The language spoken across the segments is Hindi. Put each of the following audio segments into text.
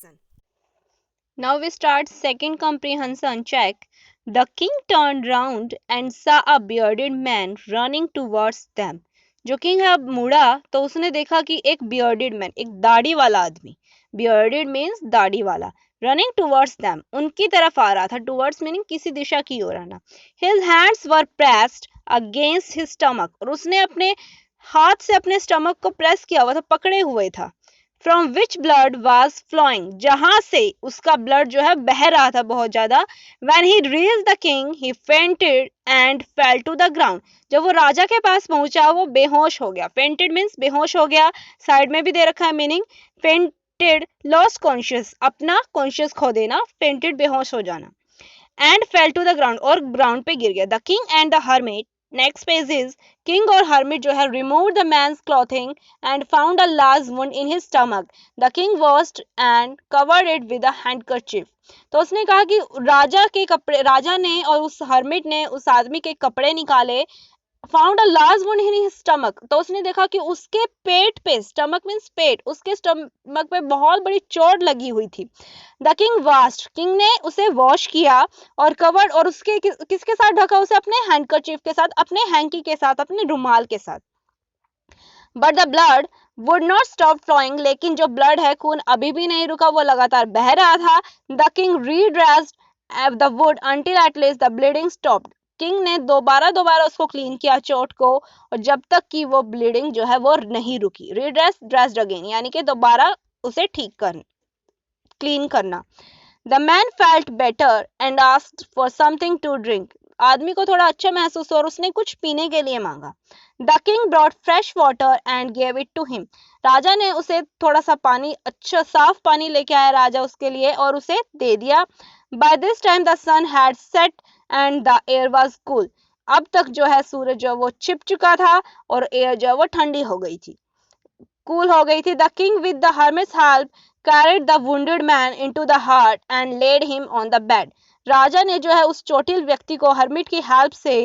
lesson. Now we start second comprehension check. The king turned round and saw a bearded man running towards them. जो किंग है अब मुड़ा तो उसने देखा कि एक बियर्डेड मैन, एक दाढ़ी वाला आदमी, बियर्डेड मीन्स दाढ़ी वाला, रनिंग टूवर्ड्स देम, उनकी तरफ आ रहा था, टूवर्ड्स मीनिंग किसी दिशा की ओर आना. His hands were pressed against his stomach, और उसने अपने हाथ से अपने स्टमक को प्रेस किया हुआ था, पकड़े हुए था. From which blood was flowing, जहां से उसका ब्लड जो है बह रहा था बहुत ज्यादा. When he reach the king he fainted and fell to the ground, जब वो राजा के पास पहुंचा वो बेहोश हो गया. फेंटेड मीन्स बेहोश हो गया, साइड में भी दे रखा है मीनिंग. फेंटेड लॉस कॉन्शियस, अपना कॉन्शियस खो देना, फेंटेड बेहोश हो जाना. And fell to the ground, और ग्राउंड पे गिर गया. The king and the hermit, next page is, king और हर्मिट जो है remove the man's clothing and found a large wound in his stomach. The king washed and covered it with a handkerchief. तो उसने कहा कि राजा के कपड़े, राजा ने और उस हर्मिट ने उस आदमी के कपड़े निकाले. Found a large wound in his stomach, तो उसने देखा कि उसके पेट पे, स्टमक मीन्स पेट, उसके स्टमक पे बहुत बड़ी चोट लगी हुई थी. द किंग वास्ट, किंग ने उसे वॉश किया और कवर्ड, और उसके किसके साथ ढका उसे, अपने हैंडकरचीफ के साथ, अपने हैंकी के साथ, अपने रुमाल के साथ. But the blood would not stop flowing, लेकिन जो ब्लड है, खून अभी भी नहीं रुका, वो लगातार बह रहा था. The king redressed the wood until at least the bleeding stopped. King ने दोबारा दोबारा उसको क्लीन किया चोट को, और जब तक कि वो ब्लीडिंग जो है वो नहीं रुकी. रीड्रेस, ड्रेस्ड अगेन, यानी कि दोबारा उसे ठीक कर, क्लीन करना. The man felt better and asked for something to drink. आदमी को थोड़ा अच्छा महसूस हुआ और उसने कुछ पीने के लिए मांगा. The king brought fresh water and gave it to him. राजा ने उसे थोड़ा सा पानी, अच्छा साफ पानी लेके आया राजा उसके लिए और उसे दे दिया. By this time the sun had set and the air was cool. अब तक जो है सूरज जो वो छिप चुका था और एयर जो है वो ठंडी हो गई थी, कूल हो गई थी. The king with the hermits help carried the wounded man into the hut and laid him on the bed. राजा ने जो है उस चोटिल व्यक्ति को हर्मिट की हेल्प से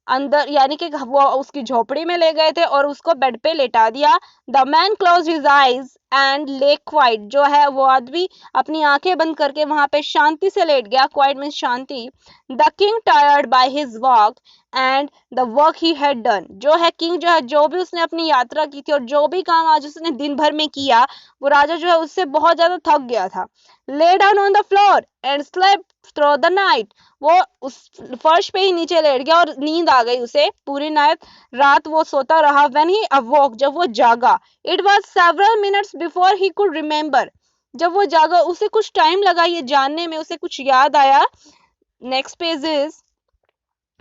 अंदर, यानी कि वो उसकी झोपड़ी में ले गए थे और उसको बेड पे लेटा दिया. The man close his eyes and ले क्वाइट, जो है वो आदमी अपनी आंखें बंद करके वहां पे शांति से लेट गया. Quite means Shanti. The king tired by his walk and the work he had done, जो है किंग जो है, जो भी उसने अपनी यात्रा की थी और जो भी काम आज उसने दिन भर में किया, वो राजा जो है उससे बहुत ज्यादा थक गया था. Lay down on the floor and slept through the night, वो उस फर्श पे ही नीचे लेट गया और नींद आ गई उसे पूरी रात वो सोता रहा. व्हेन ही अवोक, जब वो जागा, it was several minutes before he could remember, जब वो जागा उसे कुछ टाइम लगा ये जानने में, उसे कुछ याद आया. Next page is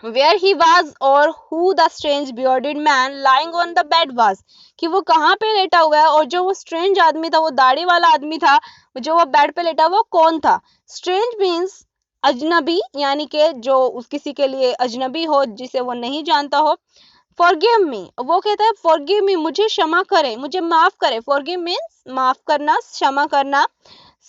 where he was or who the strange bearded man lying on the bed was, कि वो कहाँ पे लेटा हुआ है और जो वो स्ट्रेंज आदमी था, वो दाढ़ी वाला आदमी था जो वो बेड पे लेटा, वो कौन था. स्ट्रेंज मीन्स अजनबी, यानी कि जो उस किसी के लिए अजनबी हो, जिसे वो नहीं जानता हो. फॉरगिव मी, वो कहता है फॉरगिव मी, मुझे क्षमा करे, मुझे माफ करे. फॉरगिव मीन्स माफ करना, क्षमा करना.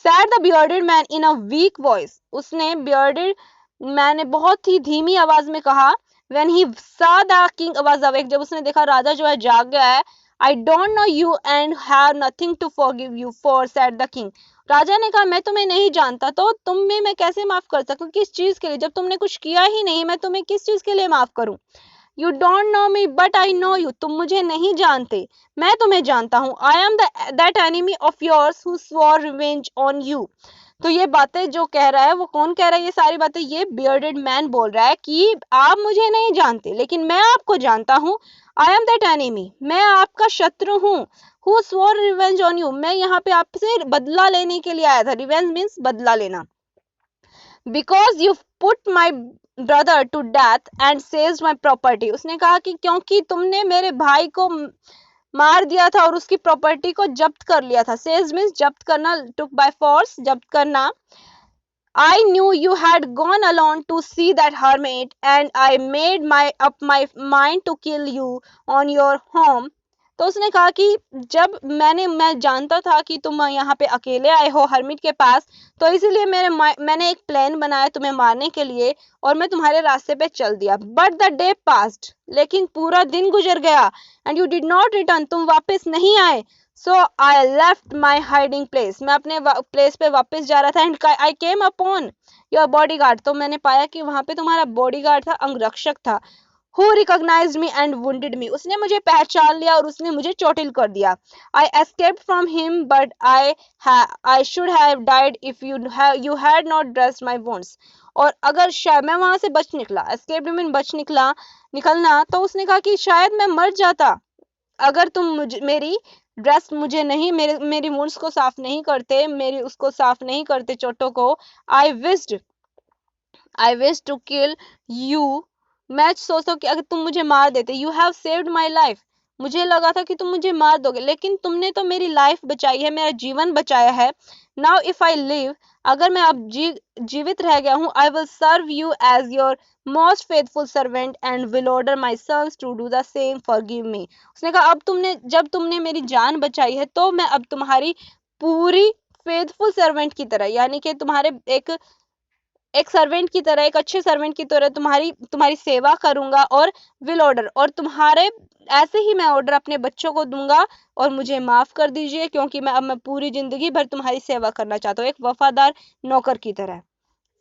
Sad the bearded man in a week voice, उसने बियर्डेड मैंने बहुत ही धीमी आवाज में कहा. When he saw the king was awake, जब उसने देखा राजा जो है जाग गया है. I don't know you and have nothing to forgive you for, said the king. राजा ने कहा मैं तुम्हें नहीं जानता तो तुम्हें मैं कैसे माफ कर सकूं, किस चीज के लिए, जब तुमने कुछ किया ही नहीं, मैं तुम्हें किस चीज के लिए माफ करूं. You don't know me but I know you, तुम मुझे नहीं जानते, मैं तुम्हें जानता हूं. I am that enemy of yours who swore revenge on you. तो ये बातें जो कह रहा है वो कौन कह रहा है, ये सारी बातें ये बियर्डेड मैन बोल रहा है कि आप मुझे नहीं जानते लेकिन मैं आपको जानता हूँ. आई एम दैट एनिमी, मैं आपका शत्रु हूँ. Who swore revenge on you, मैं यहाँ पे आपसे बदला लेने के लिए आया था. रिवेंज मीन्स बदला लेना. Because you put my brother to death and saved my property, उसने कहा कि क्योंकि तुमने मेरे भाई को मार दिया था और उसकी प्रॉपर्टी को जब्त कर लिया था. सेज मीन्स जब्त करना, टुक बाय फोर्स, जब्त करना. I knew you had gone alone to see that hermit and I made my mind to kill you on your home. तो उसने कहा कि जब मैं जानता था कि तुम यहाँ पे अकेले आए हो हर्मिट के पास, तो इसीलिए मैंने एक प्लान बनाया तुम्हें मारने के लिए और मैं तुम्हारे रास्ते पे चल दिया. बट द डे पास्ट, लेकिन पूरा दिन गुजर गया. And you did not return, तुम वापस नहीं आए. So I left my hiding place, मैं अपने प्लेस पे वापस जा रहा था, and I came upon your bodyguard, तो मैंने पाया कि वहां पे तुम्हारा बॉडीगार्ड था, अंगरक्षक था, who recognized me and wounded me, उसने मुझे पहचान लिया और उसने मुझे चोटिल कर दिया। I escaped from him but I should have died if you had not dressed my wounds, और अगर शायद मैं वहां से बच निकला, escaped मीन बच निकला, निकलना, तो उसने कहा कि शायद मैं मर जाता अगर तुम मुझे मेरी ड्रेस मुझे नहीं मेरी वुंड्स को साफ नहीं करते, मेरी उसको साफ नहीं करते चोटों को। I wished I wish to kill you, मैं सोचता हूँ कि अगर तुम मुझे मार देते, you have saved my life, मुझे लगा था कि तुम मुझे मार दोगे, लेकिन तुमने तो मेरी लाइफ बचाई है, मेरा जीवन बचाया है। नाउ इफ आई लिव, अगर मैं अब जीवित रह गया हूँ, I will serve you as your most faithful servant and will order my sons to do the same, forgive me. उसने कहा अब जब तुमने मेरी जान बचाई है, तो मैं अब तुम्हारी पूरी फेथफुल सर्वेंट की तरह, यानी कि तुम्हारे एक सर्वेंट की तरह, एक अच्छे सर्वेंट की तरह तुम्हारी तुम्हारी सेवा करूंगा, और विल ऑर्डर, और तुम्हारे ऐसे ही मैं ऑर्डर अपने बच्चों को दूंगा, और मुझे माफ कर दीजिए क्योंकि मैं पूरी जिंदगी भर तुम्हारी सेवा करना चाहता हूँ, एक वफादार नौकर की तरह।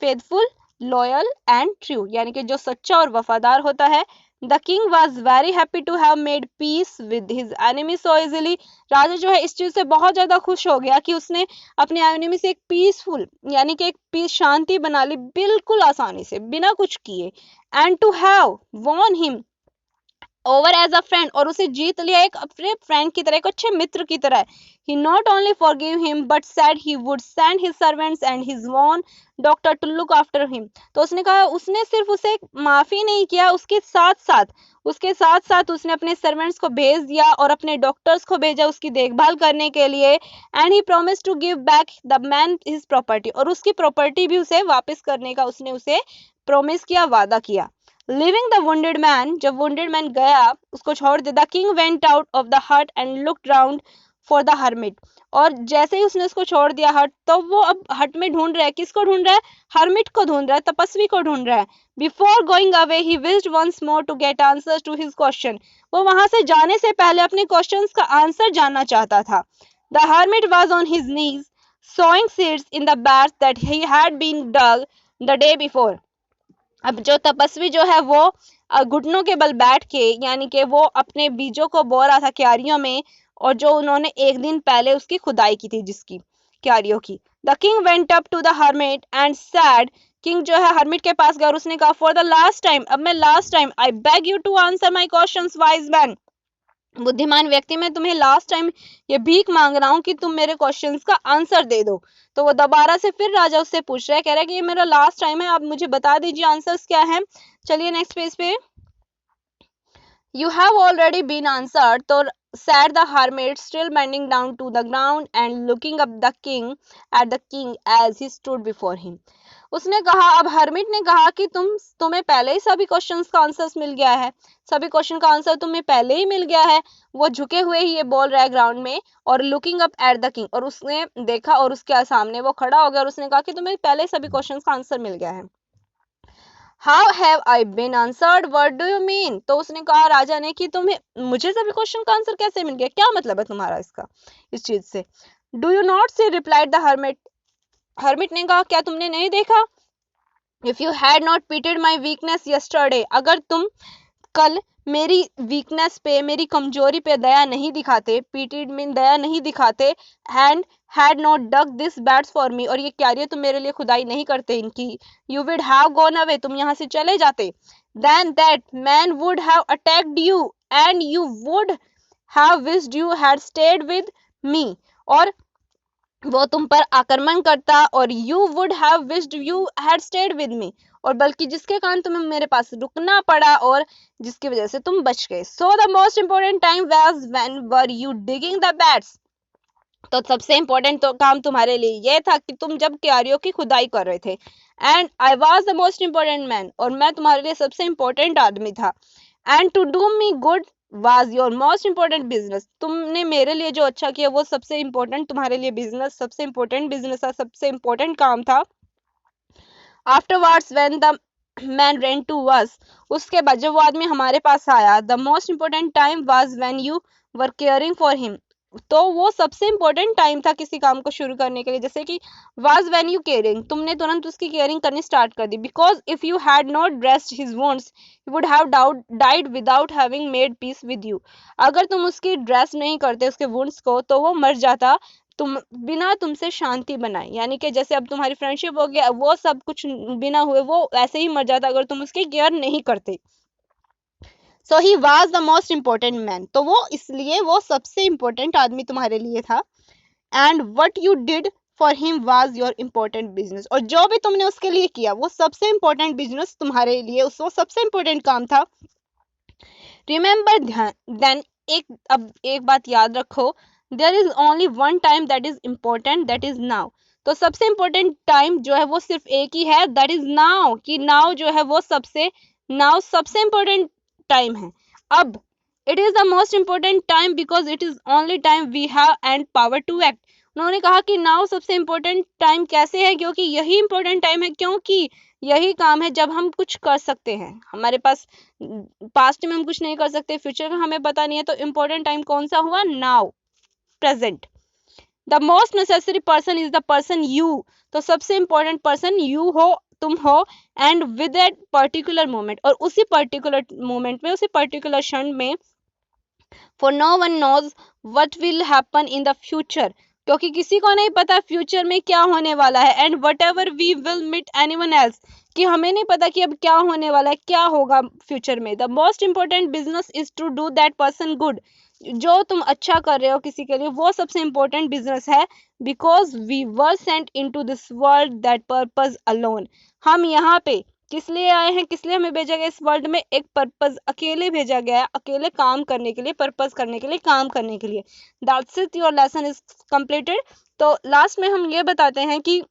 फेथफुल, लॉयल एंड ट्रू, यानी कि जो सच्चा और वफादार होता है। The king was very happy to have made peace with his enemy so easily, राजा जो है इस चीज से बहुत ज्यादा खुश हो गया कि उसने अपने एनिमी से एक पीसफुल, यानी कि एक पीस, शांति बना ली बिल्कुल आसानी से, बिना कुछ किए। And to have won him over as a friend, और उसे जीत लिया एक अपने फ्रेंड की तरह, एक अच्छे मित्र की तरह। He not only forgive him but said he would send his servants and his own doctor to look after him, तो उसने कहा उसने सिर्फ उसे माफी नहीं किया, उसके साथ साथ उसने अपने सर्वेंट्स को भेज दिया और अपने डॉक्टर्स को भेजा उसकी देखभाल करने के लिए। And he promise to give back the man his property, और उसकी प्रॉपर्टी भी उसे वापस करने का उसने उसे प्रॉमिस किया, वादा किया। लिविंग द वुंडेड मैन, जब वुंडेड मैन गया, उसको छोड़ दे, the king went out of the hut and looked round for the hermit, और जैसे ही उसने उसको छोड़ दिया हट, तो वो अब हट में ढूंढ रहा है, किसको ढूंढ रहा है, हर्मिट को ढूंढ रहा है, तपस्वी को ढूंढ रहा है। Before going away he wished once more to get answers to his question, वो वहां से जाने से पहले अपने क्वेश्चंस का आंसर जानना चाहता था। The hermit was on his knees sowing seeds in the beds that he had been dug the day before, अब जो तपस्वी जो है वो घुटनों के बल बैठ के, यानी कि वो अपने बीजों को बो रहा था क्यारियों में, और जो उन्होंने एक दिन पहले उसकी खुदाई की थी, जिसकी क्यारियों की। The king went up to the hermit and said, king जो है हर्मिट के पास गया और उसने कहा फॉर द लास्ट टाइम, अब मैं last time, I beg you to answer my questions wise man, बुद्धिमान व्यक्ति, मैं तुम्हें लास्ट टाइम ये भीख मांग रहा हूँ कि तुम मेरे क्वेश्चंस का आंसर दे दो। तो वो दोबारा से फिर राजा उससे पूछ रहा है, कह रहा है कि ये मेरा लास्ट टाइम है, आप मुझे बता दीजिए आंसर्स क्या है। चलिए नेक्स्ट पेज पे। You have already been answered, तो said the hermit, still bending down to the ground and looking up at the king as he stood before him. उसने कहा, अब हर्मिट ने कहा कि तुम्हें पहले ही सभी क्वेश्चंस का आंसर्स मिल गया है, सभी क्वेश्चन का आंसर तुम्हें पहले ही मिल गया है। वो झुके हुए ही ये बोल रहा है ग्राउंड में, और looking up at the king, और उसने देखा और उसके सामने वो खड़ा हो गया, और उसने कहा कि तुम्हें पहले ही सभी क्वेश्चंस का आंसर मिल गया है। How have I been answered, what do you mean, तो उसने कहा राजा ने कि तुम्हें मुझे सभी क्वेश्चन का आंसर कैसे मिल गया, क्या मतलब है तुम्हारा इसका, इस चीज से। Do you not see, replied the hermit, hermit ने कहा क्या तुमने नहीं देखा, if you had not pitied my weakness yesterday, अगर तुम कल मेरी वीकनेस पे, मेरी कमजोरी पे दया नहीं दिखाते, पीटेड मीन दया नहीं दिखाते, and had not dug this beds for me, और ये क्यारियां तुम मेरे लिए खुदाई नहीं करते इनकी, you would have gone away, तुम यहाँ से चले जाते, then that man would have attacked you and you would have wished you had stayed with me, और वो तुम पर आक्रमण करता, और you would have wished you had stayed with me, और बल्कि जिसके कारण तुम्हें मेरे पास रुकना पड़ा और जिसकी वजह से तुम बच गए। So the most important time was when were you digging the bats, तो सबसे इंपॉर्टेंट तो काम तुम्हारे लिए ये था कि तुम जब क्यारियों की खुदाई कर रहे थे। And I was the most important man, और मैं तुम्हारे लिए सबसे इंपॉर्टेंट आदमी था। And to do me good was your most important business, तुमने मेरे लिए जो अच्छा किया वो सबसे इंपॉर्टेंट तुम्हारे लिए बिजनेस, सबसे इंपॉर्टेंट बिजनेस था, सबसे इंपॉर्टेंट काम था। Afterwards when the man ran to us, उसके बाद जब वो आदमी हमारे पास आया, the most important time was when you were caring for him, तो वो सबसे इम्पोर्टेंट टाइम था किसी काम को शुरू करने के लिए। जैसे कि वाज व्हेन यू केयरिंग, तुमने तुरंत उसकी केयरिंग करनी स्टार्ट कर दी। Because if you had not dressed his wounds he would have died without having made peace with you. अगर तुम उसकी ड्रेस नहीं करते उसके वुंड्स को, तो वो मर जाता तुम बिना तुमसे शांति बनाए। यानी कि जैसे अब तुम्हारी फ्रेंडशिप हो गया, वो सब कुछ बिना हुए वो ऐसे ही मर जाता अगर तुम उसकी केयर नहीं करते। So he was the most important man, तो वो इसलिए वो सबसे इम्पोर्टेंट आदमी तुम्हारे लिए था। And what you did for him was your important business, और जो भी तुमने उसके लिए किया वो सबसे इम्पोर्टेंट बिजनेस तुम्हारे लिए वो सबसे इम्पोर्टेंट काम था। रिमेंबर देन, अब एक बात याद रखो, there is only one time that is important, that is now. तो सबसे इम्पोर्टेंट टाइम जो है वो सिर्फ एक ही है, दैट इज नाउ। कि नाउ जो है वो सबसे इम्पोर्टेंट टाइम है। अब it is the most important time because it is only time we have and power to act. उन्होंने कहा कि नाउ सबसे इम्पोर्टेंट टाइम कैसे है, क्योंकि यही इम्पोर्टेंट टाइम है, क्योंकि यही काम है जब हम कुछ कर सकते हैं। हमारे पास पास्ट में हम कुछ नहीं कर सकते, फ्यूचर का हमें पता नहीं है, तो इम्पोर्टेंट टाइम कौन सा हुआ, now, present. The most necessary person is the person you, तो सबसे इम्पोर्टेंट पर्सन यू हो, तुम हो। एंड विद दैट पर्टिकुलर मोमेंट, और उसी पर्टिकुलर मोमेंट में, उसी पर्टिकुलर क्षण में, for no one knows what will happen in the future, क्योंकि किसी को नहीं पता फ्यूचर में क्या होने वाला है। And whatever we will meet anyone else, कि हमें नहीं पता कि अब क्या होने वाला है, क्या होगा फ्यूचर में। The most important business is to do that person good, जो तुम अच्छा कर रहे हो किसी के लिए वो सबसे इम्पोर्टेंट बिजनेस है। Because we were sent into this world that purpose alone, हम यहाँ पे किस लिए आए हैं, किस लिए हमें भेजा गया इस वर्ल्ड में, एक पर्पज, अकेले भेजा गया है, अकेले काम करने के लिए, पर्पज करने के लिए, काम करने के लिए। That's it, your lesson is completed. तो लास्ट में हम ये बताते हैं कि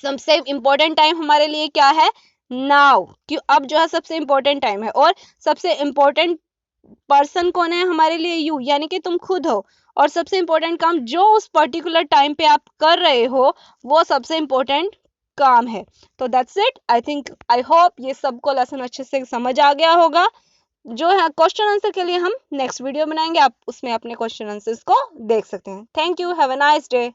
सबसे इम्पोर्टेंट टाइम हमारे लिए क्या है, नाउ। क्यों, अब जो है सबसे इम्पोर्टेंट टाइम है, और सबसे इम्पोर्टेंट पर्सन कौन है हमारे लिए, यू, यानी कि तुम खुद हो। और सबसे इम्पोर्टेंट काम जो उस पर्टिकुलर टाइम पे आप कर रहे हो वो सबसे इम्पोर्टेंट काम है। तो that's it, I think, I hope ये सबको लेसन अच्छे से समझ आ गया होगा। जो है क्वेश्चन आंसर के लिए हम नेक्स्ट वीडियो बनाएंगे, आप उसमें अपने क्वेश्चन आंसर्स को देख सकते हैं। Thank you, have a nice day.